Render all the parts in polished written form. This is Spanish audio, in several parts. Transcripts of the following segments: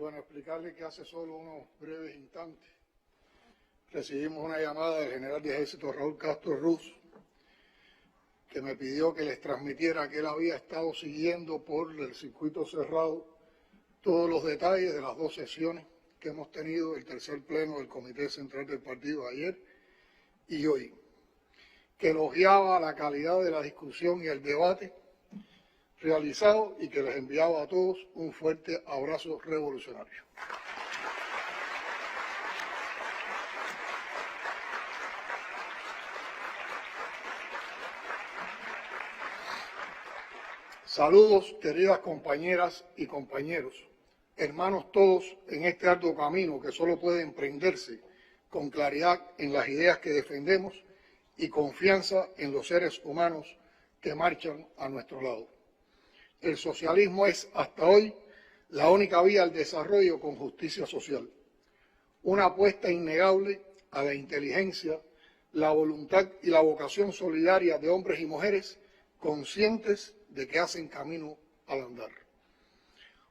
Bueno, explicarle que hace solo unos breves instantes recibimos una llamada del general de ejército Raúl Castro Ruz, que me pidió que les transmitiera que él había estado siguiendo por el circuito cerrado todos los detalles de las dos sesiones que hemos tenido, el tercer pleno del Comité Central del Partido ayer y hoy, que elogiaba la calidad de la discusión y el debate realizado y que les enviaba a todos un fuerte abrazo revolucionario. Saludos, queridas compañeras y compañeros, hermanos todos en este arduo camino que solo puede emprenderse con claridad en las ideas que defendemos y confianza en los seres humanos que marchan a nuestro lado. El socialismo es, hasta hoy, la única vía al desarrollo con justicia social. Una apuesta innegable a la inteligencia, la voluntad y la vocación solidaria de hombres y mujeres conscientes de que hacen camino al andar.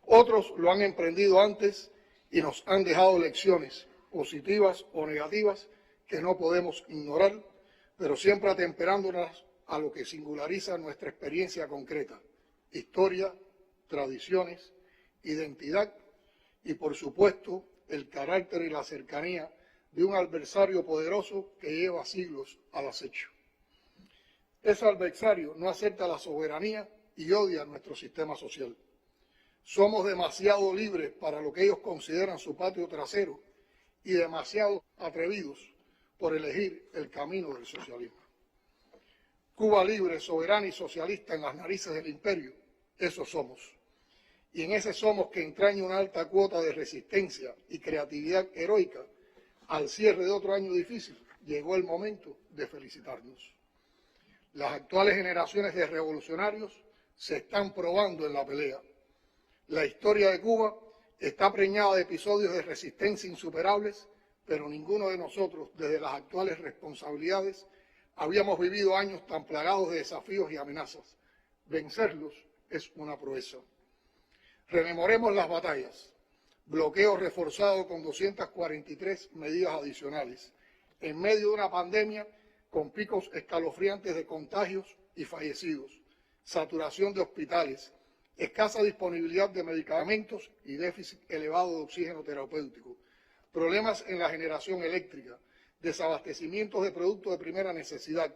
Otros lo han emprendido antes y nos han dejado lecciones, positivas o negativas, que no podemos ignorar, pero siempre atemperándonos a lo que singulariza nuestra experiencia concreta: historia, tradiciones, identidad y, por supuesto, el carácter y la cercanía de un adversario poderoso que lleva siglos al acecho. Ese adversario no acepta la soberanía y odia nuestro sistema social. Somos demasiado libres para lo que ellos consideran su patio trasero y demasiado atrevidos por elegir el camino del socialismo. Cuba libre, soberana y socialista en las narices del imperio, eso somos. Y en ese somos, que entraña una alta cuota de resistencia y creatividad heroica, al cierre de otro año difícil, llegó el momento de felicitarnos. Las actuales generaciones de revolucionarios se están probando en la pelea. La historia de Cuba está preñada de episodios de resistencia insuperables, pero ninguno de nosotros, desde las actuales responsabilidades, habíamos vivido años tan plagados de desafíos y amenazas. Vencerlos es una proeza. Rememoremos las batallas. Bloqueo reforzado con 243 medidas adicionales, en medio de una pandemia con picos escalofriantes de contagios y fallecidos, saturación de hospitales, escasa disponibilidad de medicamentos y déficit elevado de oxígeno terapéutico, problemas en la generación eléctrica, desabastecimientos de productos de primera necesidad,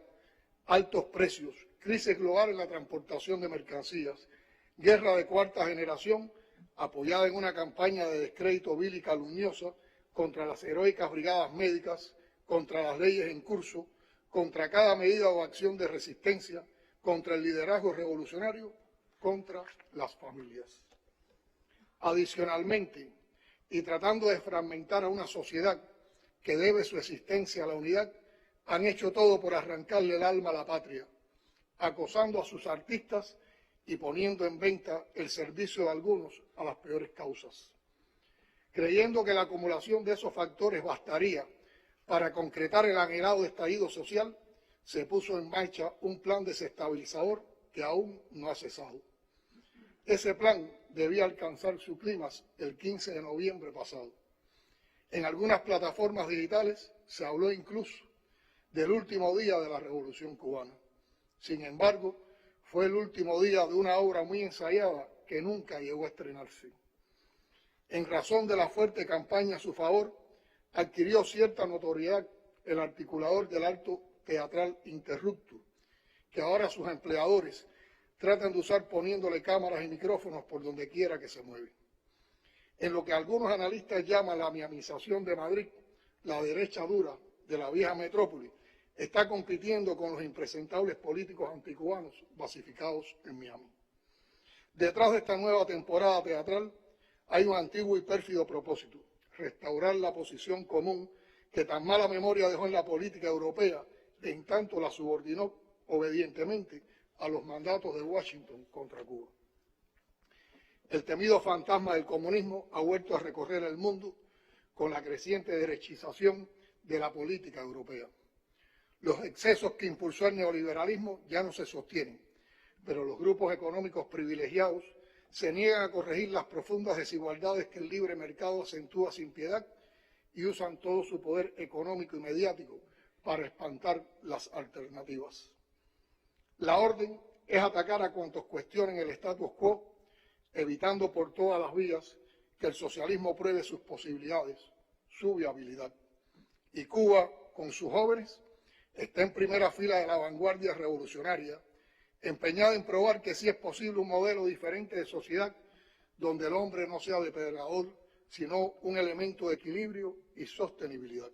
altos precios, crisis global en la transportación de mercancías, guerra de cuarta generación apoyada en una campaña de descrédito vil y calumniosa contra las heroicas brigadas médicas, contra las leyes en curso, contra cada medida o acción de resistencia, contra el liderazgo revolucionario, contra las familias. Adicionalmente, y tratando de fragmentar a una sociedad que debe su existencia a la unidad, han hecho todo por arrancarle el alma a la patria, acosando a sus artistas y poniendo en venta el servicio de algunos a las peores causas. Creyendo que la acumulación de esos factores bastaría para concretar el anhelado estallido social, se puso en marcha un plan desestabilizador que aún no ha cesado. Ese plan debía alcanzar su clímax el 15 de noviembre pasado. En algunas plataformas digitales se habló incluso del último día de la Revolución cubana. Sin embargo, fue el último día de una obra muy ensayada que nunca llegó a estrenarse. En razón de la fuerte campaña a su favor, adquirió cierta notoriedad el articulador del acto teatral Interruptus, que ahora sus empleadores tratan de usar poniéndole cámaras y micrófonos por donde quiera que se mueve. En lo que algunos analistas llaman la miamización de Madrid, la derecha dura de la vieja metrópoli está compitiendo con los impresentables políticos anticubanos basificados en Miami. Detrás de esta nueva temporada teatral hay un antiguo y pérfido propósito: restaurar la posición común que tan mala memoria dejó en la política europea, en tanto la subordinó obedientemente a los mandatos de Washington contra Cuba. El temido fantasma del comunismo ha vuelto a recorrer el mundo con la creciente derechización de la política europea. Los excesos que impulsó el neoliberalismo ya no se sostienen, pero los grupos económicos privilegiados se niegan a corregir las profundas desigualdades que el libre mercado acentúa sin piedad y usan todo su poder económico y mediático para espantar las alternativas. La orden es atacar a cuantos cuestionen el status quo, evitando por todas las vías que el socialismo pruebe sus posibilidades, su viabilidad. Y Cuba, con sus jóvenes, está en primera fila de la vanguardia revolucionaria, empeñada en probar que sí es posible un modelo diferente de sociedad donde el hombre no sea depredador, sino un elemento de equilibrio y sostenibilidad.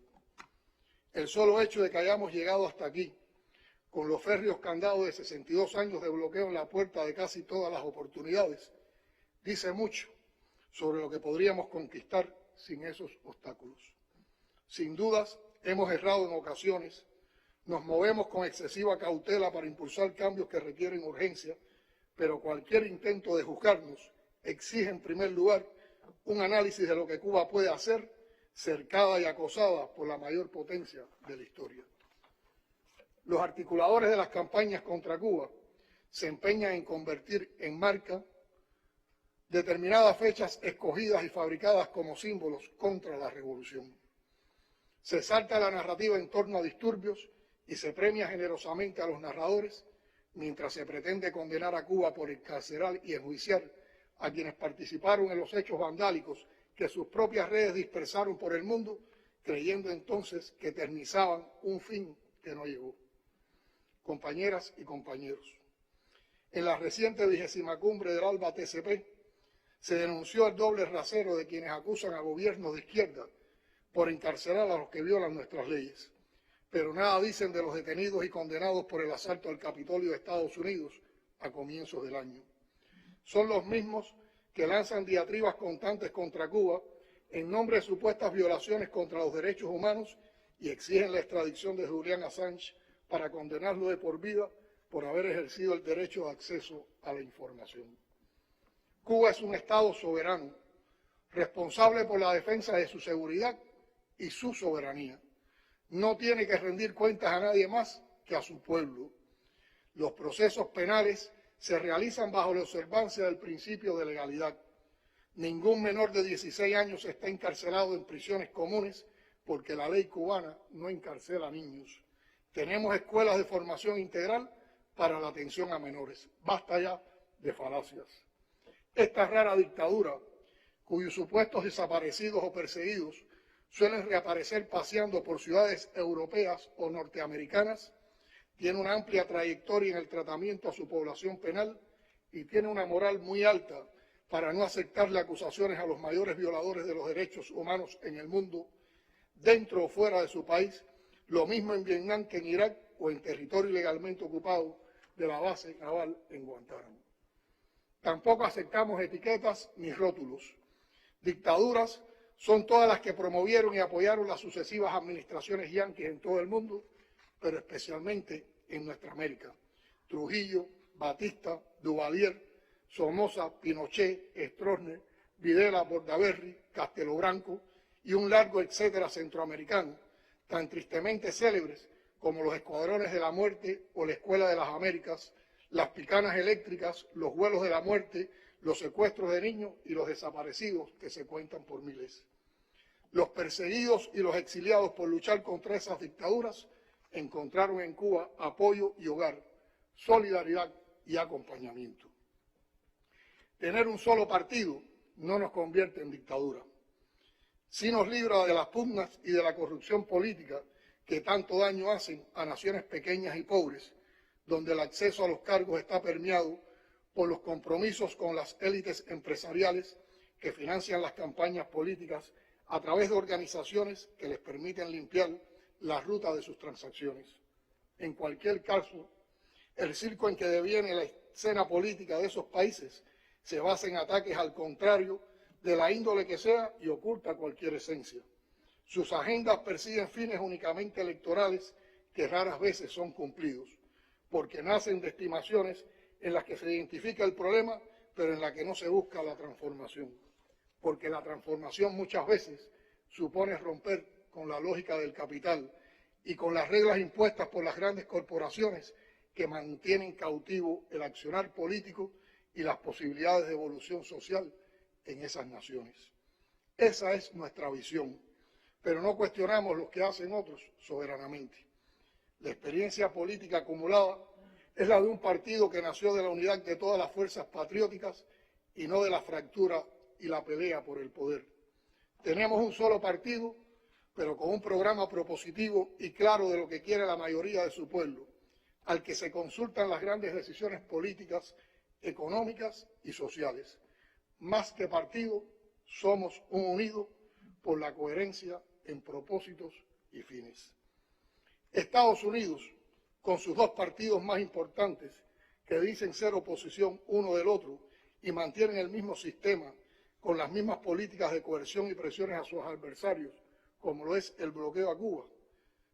El solo hecho de que hayamos llegado hasta aquí, con los férreos candados de 62 años de bloqueo en la puerta de casi todas las oportunidades, dice mucho sobre lo que podríamos conquistar sin esos obstáculos. Sin dudas, hemos errado en ocasiones, nos movemos con excesiva cautela para impulsar cambios que requieren urgencia, pero cualquier intento de juzgarnos exige en primer lugar un análisis de lo que Cuba puede hacer, cercada y acosada por la mayor potencia de la historia. Los articuladores de las campañas contra Cuba se empeñan en convertir en marca determinadas fechas escogidas y fabricadas como símbolos contra la revolución. Se salta la narrativa en torno a disturbios y se premia generosamente a los narradores, mientras se pretende condenar a Cuba por encarcelar y enjuiciar a quienes participaron en los hechos vandálicos que sus propias redes dispersaron por el mundo, creyendo entonces que eternizaban un fin que no llegó. Compañeras y compañeros, en la reciente 20ª cumbre del ALBA TCP se denunció el doble rasero de quienes acusan a gobiernos de izquierda por encarcelar a los que violan nuestras leyes, pero nada dicen de los detenidos y condenados por el asalto al Capitolio de Estados Unidos a comienzos del año. Son los mismos que lanzan diatribas constantes contra Cuba en nombre de supuestas violaciones contra los derechos humanos y exigen la extradición de Julian Assange para condenarlo de por vida por haber ejercido el derecho de acceso a la información. Cuba es un Estado soberano, responsable por la defensa de su seguridad y su soberanía. No tiene que rendir cuentas a nadie más que a su pueblo. Los procesos penales se realizan bajo la observancia del principio de legalidad. Ningún menor de 16 años está encarcelado en prisiones comunes porque la ley cubana no encarcela a niños. Tenemos escuelas de formación integral para la atención a menores. Basta ya de falacias. Esta rara dictadura, cuyos supuestos desaparecidos o perseguidos suelen reaparecer paseando por ciudades europeas o norteamericanas, tiene una amplia trayectoria en el tratamiento a su población penal y tiene una moral muy alta para no aceptarle acusaciones a los mayores violadores de los derechos humanos en el mundo, dentro o fuera de su país, lo mismo en Vietnam que en Irak o en territorio ilegalmente ocupado de la base naval en Guantánamo. Tampoco aceptamos etiquetas ni rótulos. Dictaduras son todas las que promovieron y apoyaron las sucesivas administraciones yanquis en todo el mundo, pero especialmente en nuestra América. Trujillo, Batista, Duvalier, Somoza, Pinochet, Stroessner, Videla, Bordaberry, Castelo Branco y un largo etcétera centroamericano, tan tristemente célebres como los escuadrones de la muerte o la Escuela de las Américas, las picanas eléctricas, los vuelos de la muerte, los secuestros de niños y los desaparecidos que se cuentan por miles. Los perseguidos y los exiliados por luchar contra esas dictaduras encontraron en Cuba apoyo y hogar, solidaridad y acompañamiento. Tener un solo partido no nos convierte en dictadura. Sí nos libra de las pugnas y de la corrupción política que tanto daño hacen a naciones pequeñas y pobres, donde el acceso a los cargos está permeado por los compromisos con las élites empresariales que financian las campañas políticas a través de organizaciones que les permiten limpiar la ruta de sus transacciones. En cualquier caso, el circo en que deviene la escena política de esos países se basa en ataques al contrario de la índole que sea y oculta cualquier esencia. Sus agendas persiguen fines únicamente electorales que raras veces son cumplidos, porque nacen de estimaciones en las que se identifica el problema, pero en la que no se busca la transformación, porque la transformación muchas veces supone romper con la lógica del capital y con las reglas impuestas por las grandes corporaciones que mantienen cautivo el accionar político y las posibilidades de evolución social en esas naciones. Esa es nuestra visión, pero no cuestionamos lo que hacen otros soberanamente. La experiencia política acumulada es la de un partido que nació de la unidad de todas las fuerzas patrióticas y no de la fractura y la pelea por el poder. Tenemos un solo partido, pero con un programa propositivo y claro de lo que quiere la mayoría de su pueblo, al que se consultan las grandes decisiones políticas, económicas y sociales. Más que partido, somos un unido por la coherencia en propósitos y fines. Estados Unidos, con sus dos partidos más importantes, que dicen ser oposición uno del otro y mantienen el mismo sistema con las mismas políticas de coerción y presiones a sus adversarios, como lo es el bloqueo a Cuba,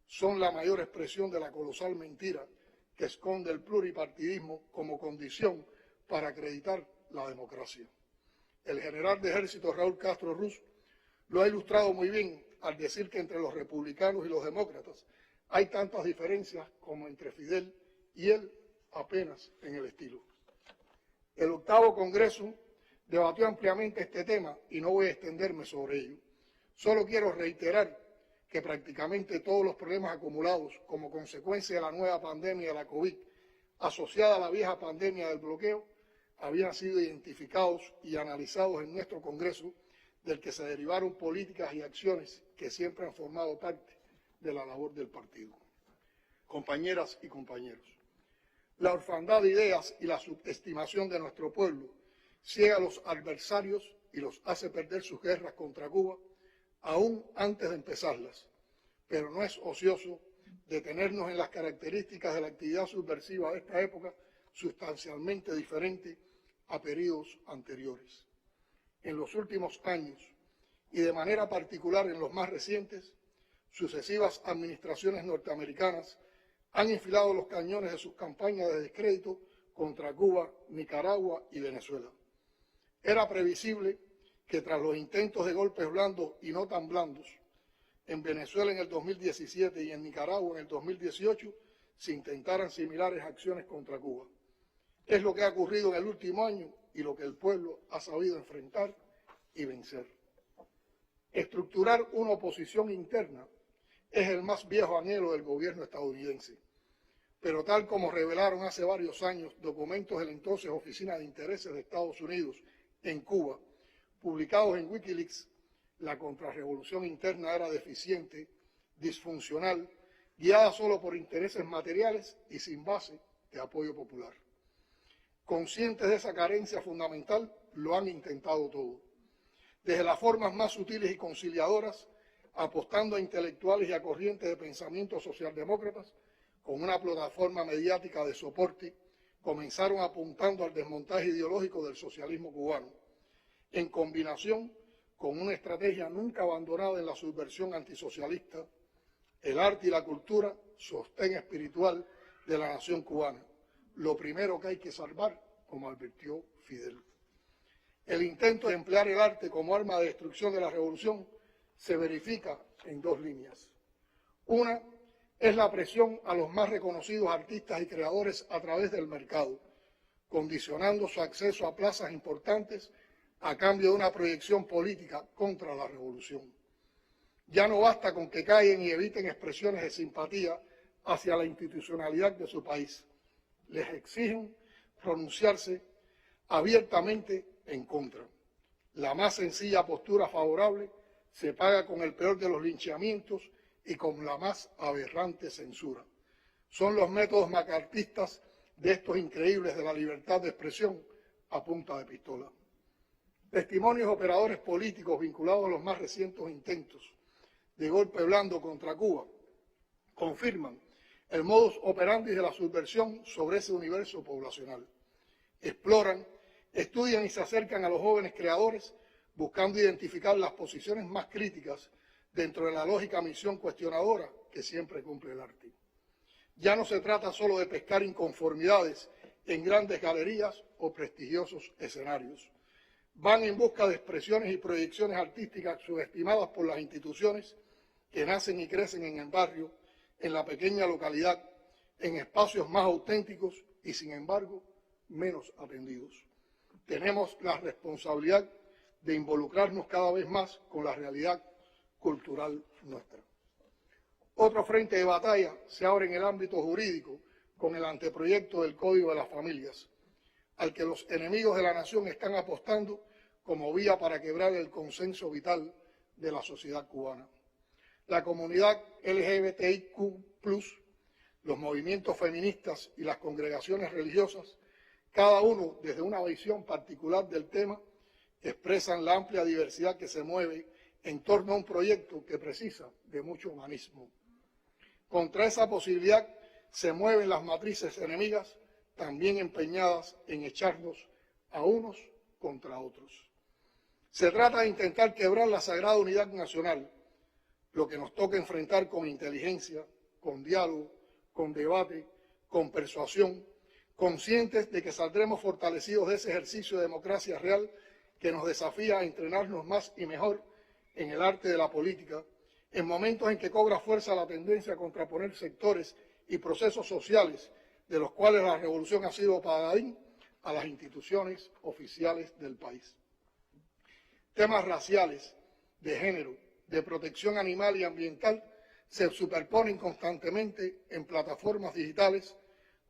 son la mayor expresión de la colosal mentira que esconde el pluripartidismo como condición para acreditar la democracia. El general de ejército Raúl Castro Ruz lo ha ilustrado muy bien al decir que entre los republicanos y los demócratas hay tantas diferencias como entre Fidel y él, apenas en el estilo. El 8º Congreso debatió ampliamente este tema y no voy a extenderme sobre ello. Solo quiero reiterar que prácticamente todos los problemas acumulados como consecuencia de la nueva pandemia de la COVID, asociada a la vieja pandemia del bloqueo, habían sido identificados y analizados en nuestro Congreso, del que se derivaron políticas y acciones que siempre han formado parte de la labor del partido. Compañeras y compañeros, la orfandad de ideas y la subestimación de nuestro pueblo ciega a los adversarios y los hace perder sus guerras contra Cuba aún antes de empezarlas, pero no es ocioso detenernos en las características de la actividad subversiva de esta época sustancialmente diferente a periodos anteriores. En los últimos años, y de manera particular en los más recientes, sucesivas administraciones norteamericanas han enfilado los cañones de sus campañas de descrédito contra Cuba, Nicaragua y Venezuela. Era previsible que tras los intentos de golpes blandos y no tan blandos, en Venezuela en el 2017 y en Nicaragua en el 2018, se intentaran similares acciones contra Cuba. Es lo que ha ocurrido en el último año y lo que el pueblo ha sabido enfrentar y vencer. Estructurar una oposición interna es el más viejo anhelo del gobierno estadounidense, pero tal como revelaron hace varios años documentos de la entonces Oficina de Intereses de Estados Unidos en Cuba, publicados en Wikileaks, la contrarrevolución interna era deficiente, disfuncional, guiada solo por intereses materiales y sin base de apoyo popular. Conscientes de esa carencia fundamental, lo han intentado todo, desde las formas más sutiles y conciliadoras, apostando a intelectuales y a corrientes de pensamiento socialdemócratas, con una plataforma mediática de soporte, comenzaron apuntando al desmontaje ideológico del socialismo cubano, en combinación con una estrategia nunca abandonada en la subversión antisocialista, el arte y la cultura, sostén espiritual de la nación cubana, lo primero que hay que salvar, como advirtió Fidel. El intento de emplear el arte como arma de destrucción de la revolución se verifica en dos líneas. Una es la presión a los más reconocidos artistas y creadores a través del mercado, condicionando su acceso a plazas importantes a cambio de una proyección política contra la revolución. Ya no basta con que callen y eviten expresiones de simpatía hacia la institucionalidad de su país. Les exigen pronunciarse abiertamente en contra. La más sencilla postura favorable se paga con el peor de los linchamientos y con la más aberrante censura. Son los métodos macartistas de estos increíbles de la libertad de expresión a punta de pistola. Testimonios de operadores políticos vinculados a los más recientes intentos de golpe blando contra Cuba confirman el modus operandi de la subversión sobre ese universo poblacional. Exploran, estudian y se acercan a los jóvenes creadores buscando identificar las posiciones más críticas dentro de la lógica misión cuestionadora que siempre cumple el arte. Ya no se trata solo de pescar inconformidades en grandes galerías o prestigiosos escenarios. Van en busca de expresiones y proyecciones artísticas subestimadas por las instituciones que nacen y crecen en el barrio, en la pequeña localidad, en espacios más auténticos y, sin embargo, menos atendidos. tenemos la responsabilidad de involucrarnos cada vez más con la realidad cultural nuestra. Otro frente de batalla se abre en el ámbito jurídico con el anteproyecto del Código de las Familias, al que los enemigos de la nación están apostando como vía para quebrar el consenso vital de la sociedad cubana. La comunidad LGBTIQ+, los movimientos feministas y las congregaciones religiosas, cada uno desde una visión particular del tema, expresan la amplia diversidad que se mueve en torno a un proyecto que precisa de mucho humanismo. Contra esa posibilidad se mueven las matrices enemigas, también empeñadas en echarnos a unos contra otros. Se trata de intentar quebrar la sagrada unidad nacional, lo que nos toca enfrentar con inteligencia, con diálogo, con debate, con persuasión, conscientes de que saldremos fortalecidos de ese ejercicio de democracia real que nos desafía a entrenarnos más y mejor en el arte de la política, en momentos en que cobra fuerza la tendencia a contraponer sectores y procesos sociales de los cuales la revolución ha sido paladín a las instituciones oficiales del país. Temas raciales, de género, de protección animal y ambiental se superponen constantemente en plataformas digitales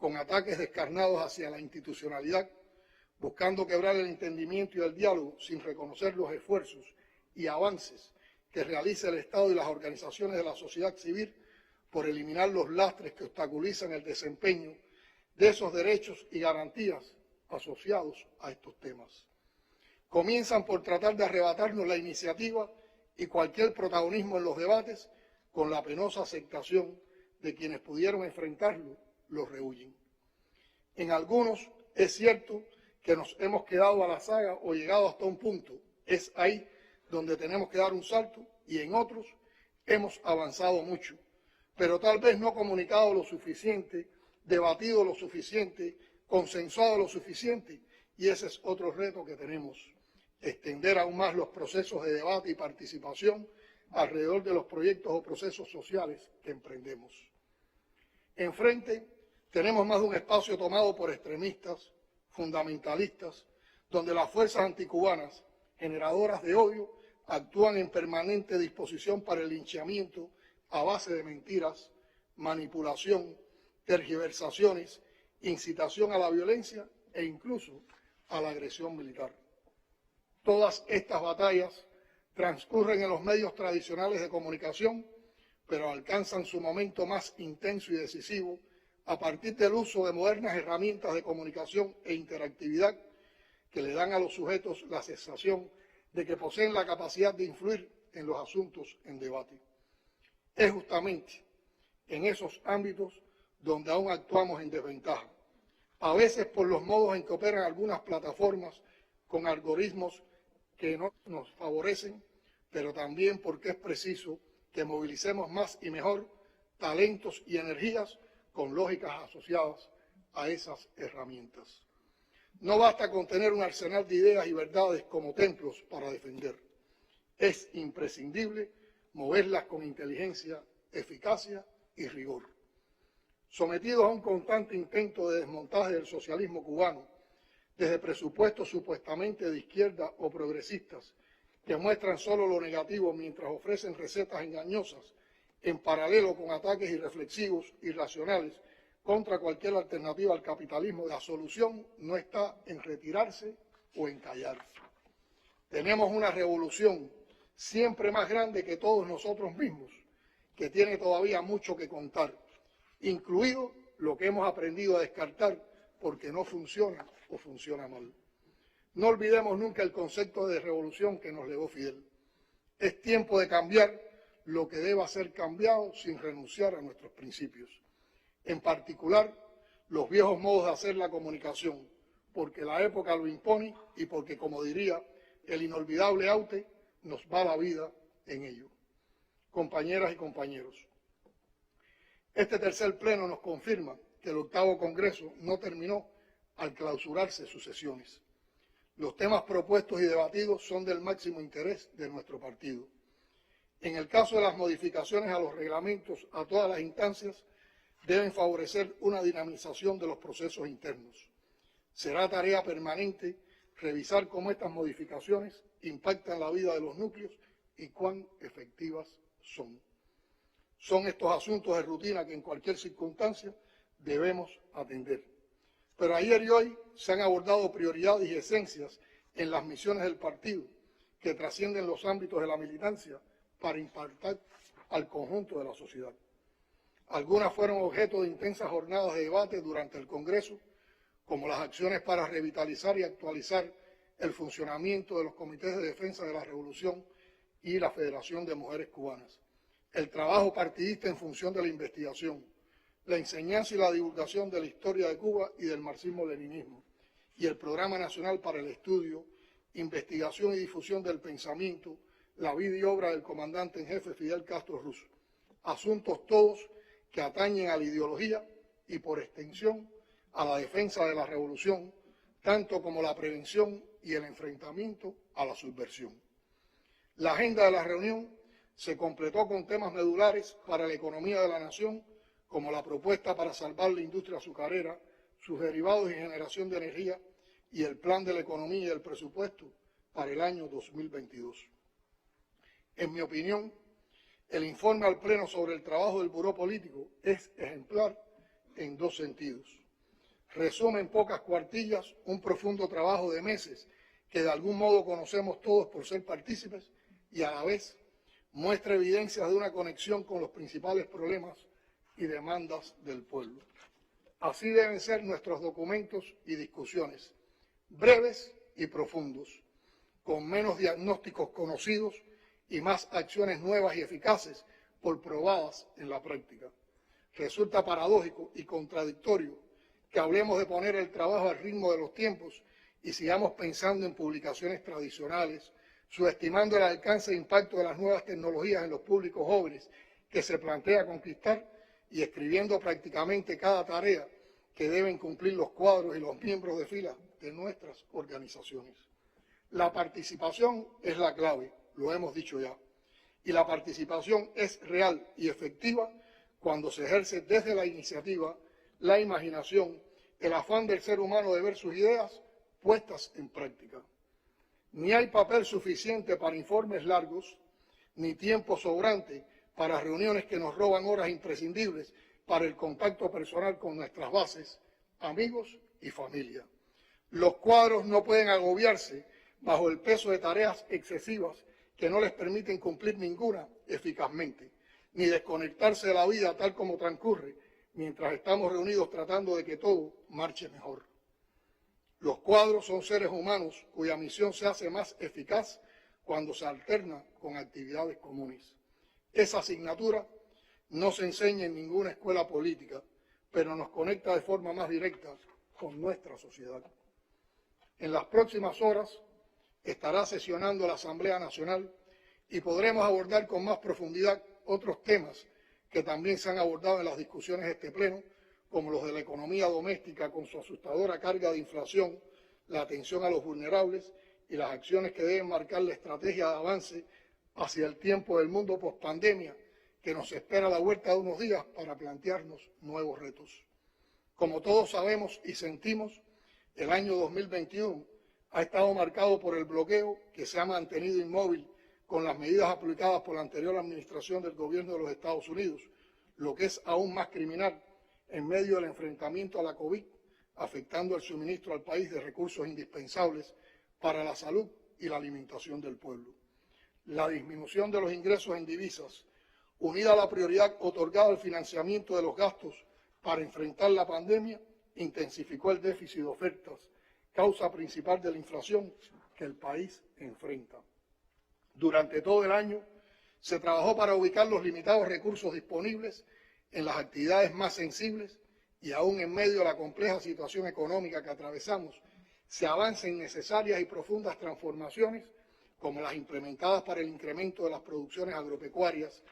con ataques descarnados hacia la institucionalidad, buscando quebrar el entendimiento y el diálogo sin reconocer los esfuerzos y avances que realiza el Estado y las organizaciones de la sociedad civil por eliminar los lastres que obstaculizan el desempeño de esos derechos y garantías asociados a estos temas. Comienzan por tratar de arrebatarnos la iniciativa y cualquier protagonismo en los debates, con la penosa aceptación de quienes pudieron enfrentarlo, los rehuyen. En algunos es cierto que nos hemos quedado a la saga o llegado hasta un punto, es ahí donde tenemos que dar un salto, y en otros hemos avanzado mucho, pero tal vez no comunicado lo suficiente, debatido lo suficiente, consensuado lo suficiente, y ese es otro reto que tenemos, extender aún más los procesos de debate y participación alrededor de los proyectos o procesos sociales que emprendemos. Enfrente tenemos más de un espacio tomado por extremistas, fundamentalistas, donde las fuerzas anticubanas, generadoras de odio, actúan en permanente disposición para el linchamiento a base de mentiras, manipulación, tergiversaciones, incitación a la violencia e incluso a la agresión militar. Todas estas batallas transcurren en los medios tradicionales de comunicación, pero alcanzan su momento más intenso y decisivo a partir del uso de modernas herramientas de comunicación e interactividad que le dan a los sujetos la sensación de que poseen la capacidad de influir en los asuntos en debate. Es justamente en esos ámbitos donde aún actuamos en desventaja, a veces por los modos en que operan algunas plataformas con algoritmos que no nos favorecen, pero también porque es preciso que movilicemos más y mejor talentos y energías con lógicas asociadas a esas herramientas. No basta con tener un arsenal de ideas y verdades como templos para defender. Es imprescindible moverlas con inteligencia, eficacia y rigor. Sometidos a un constante intento de desmontaje del socialismo cubano, desde presupuestos supuestamente de izquierda o progresistas, que muestran solo lo negativo mientras ofrecen recetas engañosas, en paralelo con ataques irreflexivos, irracionales, contra cualquier alternativa al capitalismo, la solución no está en retirarse o en callar. Tenemos una revolución siempre más grande que todos nosotros mismos, que tiene todavía mucho que contar, incluido lo que hemos aprendido a descartar porque no funciona o funciona mal. No olvidemos nunca el concepto de revolución que nos legó Fidel. Es tiempo de cambiar lo que deba ser cambiado sin renunciar a nuestros principios. En particular, los viejos modos de hacer la comunicación, porque la época lo impone y porque, como diría el inolvidable Aute, nos va la vida en ello. Compañeras y compañeros, este tercer pleno nos confirma que el 8º Congreso no terminó al clausurarse sus sesiones. Los temas propuestos y debatidos son del máximo interés de nuestro partido. En el caso de las modificaciones a los reglamentos a todas las instancias, deben favorecer una dinamización de los procesos internos. Será tarea permanente revisar cómo estas modificaciones impactan la vida de los núcleos y cuán efectivas son. Son estos asuntos de rutina que en cualquier circunstancia debemos atender. Pero ayer y hoy se han abordado prioridades y esencias en las misiones del partido que trascienden los ámbitos de la militancia para impactar al conjunto de la sociedad. Algunas fueron objeto de intensas jornadas de debate durante el Congreso, como las acciones para revitalizar y actualizar el funcionamiento de los comités de defensa de la revolución y la Federación de Mujeres Cubanas, el trabajo partidista en función de la investigación, la enseñanza y la divulgación de la historia de Cuba y del marxismo-leninismo, y el Programa Nacional para el Estudio, Investigación y Difusión del Pensamiento, la vida y obra del comandante en jefe Fidel Castro Ruz. Asuntos todos que atañen a la ideología y, por extensión, a la defensa de la revolución, tanto como la prevención y el enfrentamiento a la subversión. La agenda de la reunión se completó con temas medulares para la economía de la nación, como la propuesta para salvar la industria azucarera, sus derivados y generación de energía, y el plan de la economía y el presupuesto para el año 2022. En mi opinión, el informe al Pleno sobre el trabajo del Buró Político es ejemplar en dos sentidos. Resume en pocas cuartillas un profundo trabajo de meses que de algún modo conocemos todos por ser partícipes y a la vez muestra evidencias de una conexión con los principales problemas y demandas del pueblo. Así deben ser nuestros documentos y discusiones, breves y profundos, con menos diagnósticos conocidos y más acciones nuevas y eficaces por probadas en la práctica. Resulta paradójico y contradictorio que hablemos de poner el trabajo al ritmo de los tiempos y sigamos pensando en publicaciones tradicionales, subestimando el alcance e impacto de las nuevas tecnologías en los públicos jóvenes que se plantea conquistar y escribiendo prácticamente cada tarea que deben cumplir los cuadros y los miembros de fila de nuestras organizaciones. La participación es la clave, lo hemos dicho ya, y la participación es real y efectiva cuando se ejerce desde la iniciativa, la imaginación, el afán del ser humano de ver sus ideas puestas en práctica. Ni hay papel suficiente para informes largos, ni tiempo sobrante para reuniones que nos roban horas imprescindibles para el contacto personal con nuestras bases, amigos y familia. Los cuadros no pueden agobiarse bajo el peso de tareas excesivas que no les permiten cumplir ninguna eficazmente, ni desconectarse de la vida tal como transcurre mientras estamos reunidos tratando de que todo marche mejor. Los cuadros son seres humanos cuya misión se hace más eficaz cuando se alterna con actividades comunes. Esa asignatura no se enseña en ninguna escuela política, pero nos conecta de forma más directa con nuestra sociedad. En las próximas horas estará sesionando la Asamblea Nacional y podremos abordar con más profundidad otros temas que también se han abordado en las discusiones de este pleno, como los de la economía doméstica con su asustadora carga de inflación, la atención a los vulnerables y las acciones que deben marcar la estrategia de avance hacia el tiempo del mundo pospandemia que nos espera a la vuelta de unos días para plantearnos nuevos retos. Como todos sabemos y sentimos, el año 2021 ha estado marcado por el bloqueo que se ha mantenido inmóvil con las medidas aplicadas por la anterior administración del gobierno de los Estados Unidos, lo que es aún más criminal en medio del enfrentamiento a la COVID, afectando el suministro al país de recursos indispensables para la salud y la alimentación del pueblo. La disminución de los ingresos en divisas, unida a la prioridad otorgada al financiamiento de los gastos para enfrentar la pandemia, intensificó el déficit de ofertas, causa principal de la inflación que el país enfrenta. Durante todo el año se trabajó para ubicar los limitados recursos disponibles en las actividades más sensibles y aún en medio de la compleja situación económica que atravesamos, se avanza en necesarias y profundas transformaciones como las implementadas para el incremento de las producciones agropecuarias,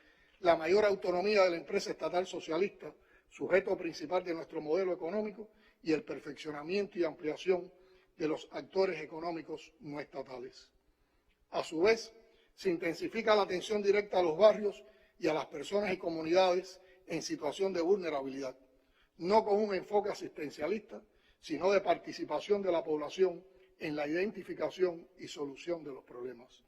la mayor autonomía de la empresa estatal socialista, sujeto principal de nuestro modelo económico, y el perfeccionamiento y ampliación de los actores económicos no estatales. A su vez, se intensifica la atención directa a los barrios y a las personas y comunidades en situación de vulnerabilidad, no con un enfoque asistencialista, sino de participación de la población en la identificación y solución de los problemas.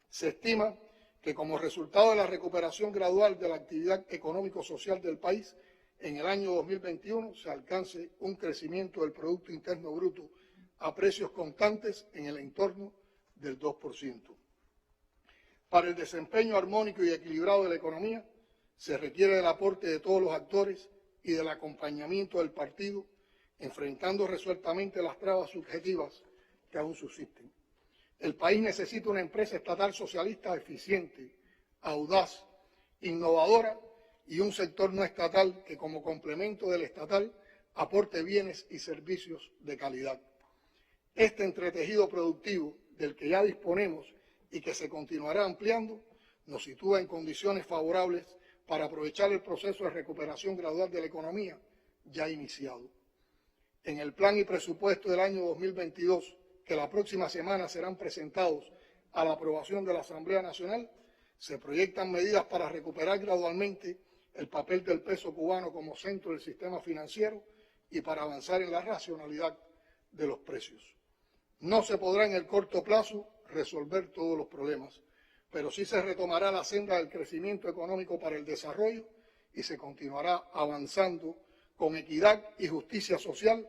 Se estima que como resultado de la recuperación gradual de la actividad económico-social del país, en el año 2021 se alcance un crecimiento del Producto Interno Bruto a precios constantes en el entorno del 2%. Para el desempeño armónico y equilibrado de la economía, se requiere del aporte de todos los actores y del acompañamiento del partido, enfrentando resueltamente las trabas subjetivas que aún subsisten. El país necesita una empresa estatal socialista eficiente, audaz, innovadora y un sector no estatal que, como complemento del estatal, aporte bienes y servicios de calidad. Este entretejido productivo del que ya disponemos y que se continuará ampliando, nos sitúa en condiciones favorables para aprovechar el proceso de recuperación gradual de la economía ya iniciado. En el plan y presupuesto del año 2022, que la próxima semana serán presentados a la aprobación de la Asamblea Nacional, se proyectan medidas para recuperar gradualmente el papel del peso cubano como centro del sistema financiero y para avanzar en la racionalidad de los precios. No se podrá en el corto plazo resolver todos los problemas, pero sí se retomará la senda del crecimiento económico para el desarrollo y se continuará avanzando con equidad y justicia social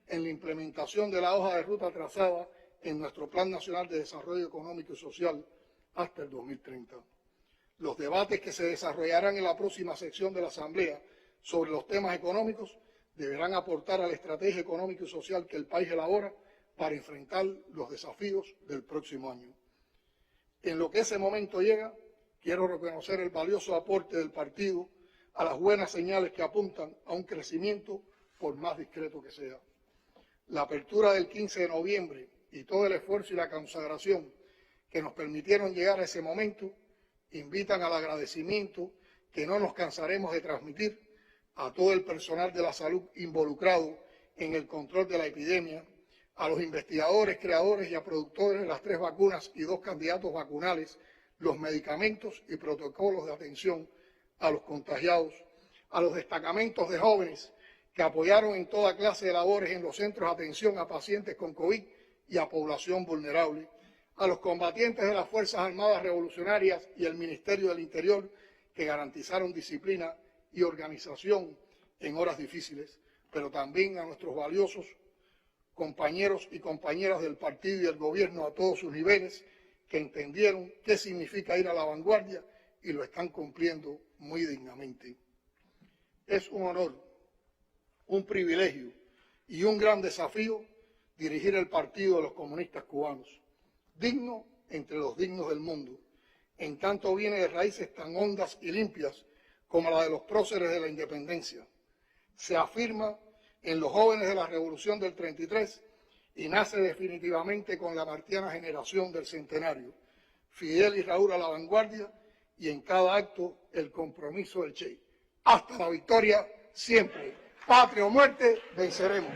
en la implementación de la hoja de ruta trazada en nuestro Plan Nacional de Desarrollo Económico y Social hasta el 2030. Los debates que se desarrollarán en la próxima sección de la Asamblea sobre los temas económicos deberán aportar a la estrategia económica y social que el país elabora para enfrentar los desafíos del próximo año. En lo que ese momento llega, quiero reconocer el valioso aporte del partido a las buenas señales que apuntan a un crecimiento por más discreto que sea. La apertura del 15 de noviembre y todo el esfuerzo y la consagración que nos permitieron llegar a ese momento invitan al agradecimiento que no nos cansaremos de transmitir a todo el personal de la salud involucrado en el control de la epidemia, a los investigadores, creadores y a productores de las 3 vacunas y 2 candidatos vacunales, los medicamentos y protocolos de atención a los contagiados, a los destacamentos de jóvenes que apoyaron en toda clase de labores en los centros de atención a pacientes con COVID y a población vulnerable, a los combatientes de las Fuerzas Armadas Revolucionarias y el Ministerio del Interior que garantizaron disciplina y organización en horas difíciles, pero también a nuestros valiosos compañeros y compañeras del partido y del gobierno a todos sus niveles que entendieron qué significa ir a la vanguardia y lo están cumpliendo muy dignamente. Es un honor, un privilegio y un gran desafío dirigir el Partido de los Comunistas Cubanos, digno entre los dignos del mundo, en tanto viene de raíces tan hondas y limpias como la de los próceres de la independencia. Se afirma en los jóvenes de la Revolución del 33 y nace definitivamente con la martiana generación del centenario, Fidel y Raúl a la vanguardia y en cada acto el compromiso del Che. Hasta la victoria siempre. Patria o muerte, venceremos.